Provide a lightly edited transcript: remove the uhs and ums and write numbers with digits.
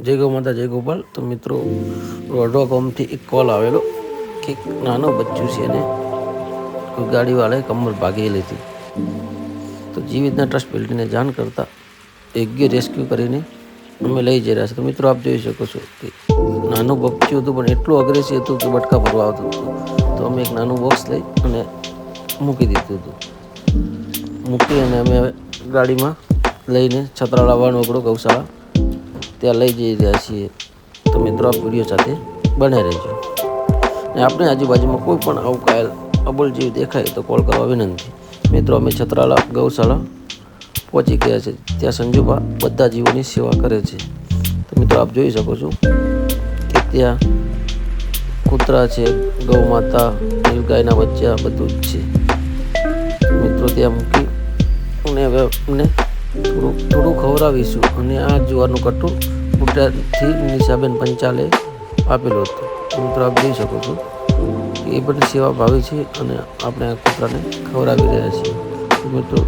જય ગૌ માતા જય ગોપાલ. તો મિત્રો વડવા ગામથી એક કોલ આવેલો કે નાનો બચ્ચું છે ને કોઈ ગાડીવાળાએ કમર ભાગેલી હતી. તો જીવિતના ટ્રસ્ટ બિલ્ડીને જાણ કરતાં યોગ્ય રેસ્ક્યુ કરીને અમે લઈ જઈ રહ્યા છે. તો મિત્રો આપ જોઈ શકો છો કે નાનું બચ્ચું હતું પણ એટલું અગ્રેસિવ હતું કે બટકા ભરવા આવતું હતું. તો અમે એક નાનું બોક્સ લઈ અને મૂકી દીધું હતું. મૂકી અને અમે ગાડીમાં લઈને છત્રાળા વાણવગડો ગૌશાળા ત્યાં લઈ જઈ રહ્યા છીએ. તો મિત્રો આ વિડીયો સાથે બને રહેજો. ને આપણે આજુબાજુમાં કોઈ પણ આવું કાયલ અબોલ જેવી દેખાય તો કોલ કરવા વિનંતી. મિત્રો અમે છત્રાળા ગૌશાળા પહોંચી ગયા છે. ત્યાં સંજુબા બધા જીવોની સેવા કરે છે. તો મિત્રો આપ જોઈ શકો છો કે ત્યાં કૂતરા છે, ગૌ માતા, ગાયના બચ્ચા બધું જ છે. મિત્રો ત્યાં મૂકી અને હવે અમને થોડું ખવડાવીશું. અને આ જુવારનું કટ્ટું મોટાથી નિશાબેન પંચાલે આપેલું હતું. મિત્રો આપ જોઈ શકો છો એ પણ સેવા ભાવી છે અને આપણે આ કૂતરાને ખવડાવી રહ્યા છીએ. મિત્રો